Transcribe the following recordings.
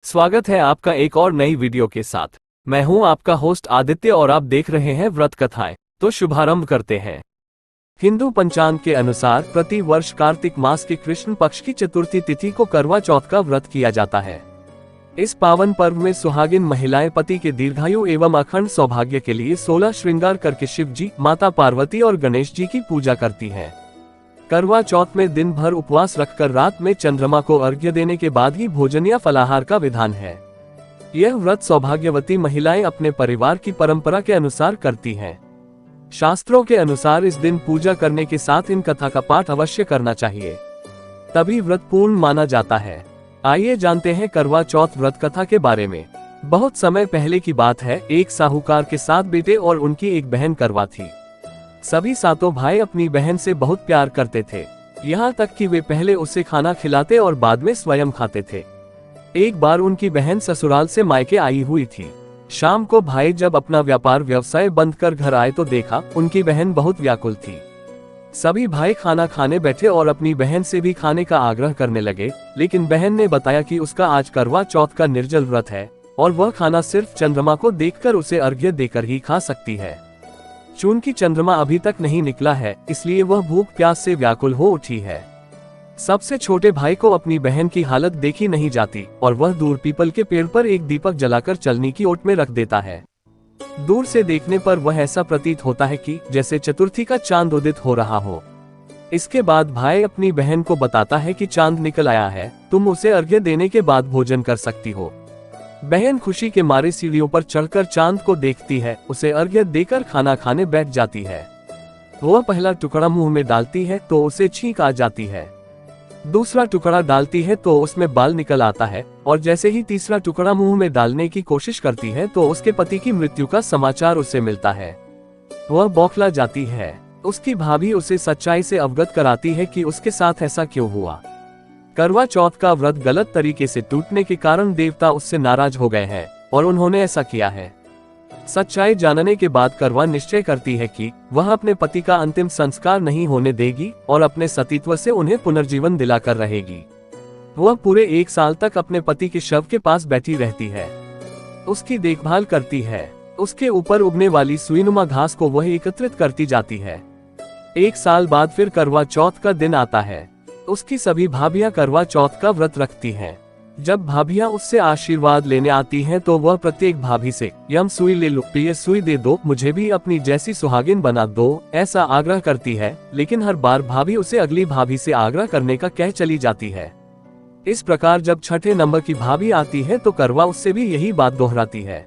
स्वागत है आपका एक और नई वीडियो के साथ। मैं हूं आपका होस्ट आदित्य और आप देख रहे हैं व्रत कथाएं। तो शुभारंभ करते हैं। हिंदू पंचांग के अनुसार प्रति वर्ष कार्तिक मास के कृष्ण पक्ष की चतुर्थी तिथि को करवा चौथ का व्रत किया जाता है। इस पावन पर्व में सुहागिन महिलाएं पति के दीर्घायु एवं अखंड सौभाग्य के लिए 16 श्रृंगार करके शिव जी, माता पार्वती और गणेश जी की पूजा करती हैं। करवा चौथ में दिन भर उपवास रखकर रात में चंद्रमा को अर्घ्य देने के बाद ही भोजन या फलाहार का विधान है। यह व्रत सौभाग्यवती महिलाएं अपने परिवार की परंपरा के अनुसार करती हैं। शास्त्रों के अनुसार इस दिन पूजा करने के साथ इन कथा का पाठ अवश्य करना चाहिए, तभी व्रत पूर्ण माना जाता है। आइए जानते हैं करवा चौथ व्रत कथा के बारे में। बहुत समय पहले की बात है, एक साहूकार के 7 बेटे और उनकी एक बहन करवा थी। सभी 7 भाई अपनी बहन से बहुत प्यार करते थे, यहाँ तक कि वे पहले उसे खाना खिलाते और बाद में स्वयं खाते थे। एक बार उनकी बहन ससुराल से मायके आई हुई थी। शाम को भाई जब अपना व्यापार व्यवसाय बंद कर घर आए तो देखा उनकी बहन बहुत व्याकुल थी। सभी भाई खाना खाने बैठे और अपनी बहन से भी खाने का आग्रह करने लगे, लेकिन बहन ने बताया कि उसका आज करवा चौथ का निर्जल व्रत है और वह खाना सिर्फ चंद्रमा को देखकर उसे अर्घ्य देकर ही खा सकती है। चूंकि चंद्रमा अभी तक नहीं निकला है, इसलिए वह भूख प्यास से व्याकुल हो उठी है। सबसे छोटे भाई को अपनी बहन की हालत देखी नहीं जाती और वह दूर पीपल के पेड़ पर एक दीपक जलाकर चलनी की ओट में रख देता है। दूर से देखने पर वह ऐसा प्रतीत होता है कि जैसे चतुर्थी का चांद उदित हो रहा हो। इसके बाद भाई अपनी बहन को बताता है कि चांद निकल आया है, तुम उसे अर्घ्य देने के बाद भोजन कर सकती हो। बहन खुशी के मारे सीढ़ियों पर चढ़कर चांद को देखती है, उसे अर्घ्य देकर खाना खाने बैठ जाती है। वह पहला टुकड़ा मुंह में डालती है तो उसे छींक आ जाती है। दूसरा टुकड़ा डालती है तो उसमें बाल निकल आता है और जैसे ही तीसरा टुकड़ा मुंह में डालने की कोशिश करती है तो उसके पति की मृत्यु का समाचार उसे मिलता है। वह बौखला जाती है। उसकी भाभी उसे सच्चाई से अवगत कराती है कि उसके साथ ऐसा क्यों हुआ। करवा चौथ का व्रत गलत तरीके से टूटने के कारण देवता उससे नाराज हो गए हैं और उन्होंने ऐसा किया है। सच्चाई जानने के बाद करवा निश्चय करती है कि वह अपने पति का अंतिम संस्कार नहीं होने देगी और अपने सतीत्व से उन्हें पुनर्जीवन दिलाकर रहेगी। वह पूरे 1 साल तक अपने पति के शव के पास बैठी रहती है, उसकी देखभाल करती है। उसके ऊपर उगने वाली सुईनुमा घास को वह एकत्रित करती जाती है। 1 साल बाद फिर करवा चौथ का दिन आता है। उसकी सभी भाभियां करवा चौथ का व्रत रखती हैं। जब भाभियां उससे आशीर्वाद लेने आती हैं तो वह प्रत्येक भाभी से यम सुई ले लो, प्रिय सुई दे दो, मुझे भी अपनी जैसी सुहागिन बना दो, ऐसा आग्रह करती है। लेकिन हर बार भाभी उसे अगली भाभी से आग्रह करने का कह चली जाती है। इस प्रकार जब छठे नंबर की भाभी आती है तो करवा उससे भी यही बात दोहराती है।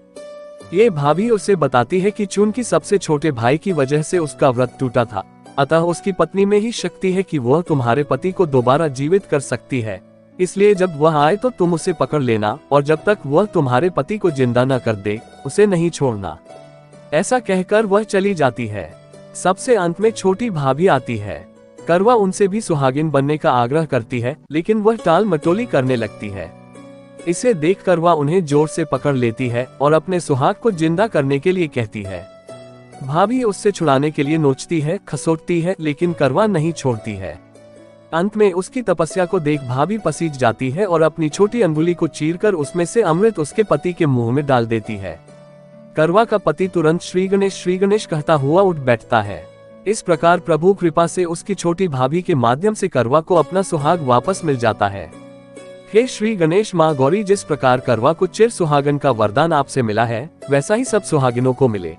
ये भाभी उसे बताती है कि चूंकि सबसे छोटे भाई की वजह से उसका व्रत टूटा था, अतः उसकी पत्नी में ही शक्ति है कि वह तुम्हारे पति को दोबारा जीवित कर सकती है। इसलिए जब वह आए तो तुम उसे पकड़ लेना और जब तक वह तुम्हारे पति को जिंदा न कर दे उसे नहीं छोड़ना। ऐसा कहकर वह चली जाती है। सबसे अंत में छोटी भाभी आती है। करवा उनसे भी सुहागिन बनने का आग्रह करती है, लेकिन वह टाल मटोली करने लगती है। इसे देखकर वह उन्हें जोर से पकड़ लेती है और अपने सुहाग को जिंदा करने के लिए कहती है। भाभी उससे छुड़ाने के लिए नोचती है, खसोटती है, लेकिन करवा नहीं छोड़ती है। अंत में उसकी तपस्या को देख भाभी पसीज जाती है और अपनी छोटी अंगुली को चीरकर उसमें से अमृत उसके पति के मुंह में डाल देती है। करवा का पति तुरंत श्री गणेश कहता हुआ उठ बैठता है। इस प्रकार प्रभु कृपा से उसकी छोटी भाभी के माध्यम से करवा को अपना सुहाग वापस मिल जाता है। हे श्री गणेश माँ गौरी, जिस प्रकार करवा को चिर सुहागन का वरदान आपसे मिला है, वैसा ही सब सुहागिनों को मिले।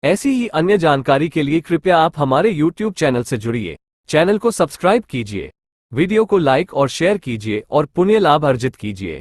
ऐसी ही अन्य जानकारी के लिए कृपया आप हमारे YouTube चैनल से जुड़िए। चैनल को सब्सक्राइब कीजिए, वीडियो को लाइक और शेयर कीजिए और पुण्य लाभ अर्जित कीजिए।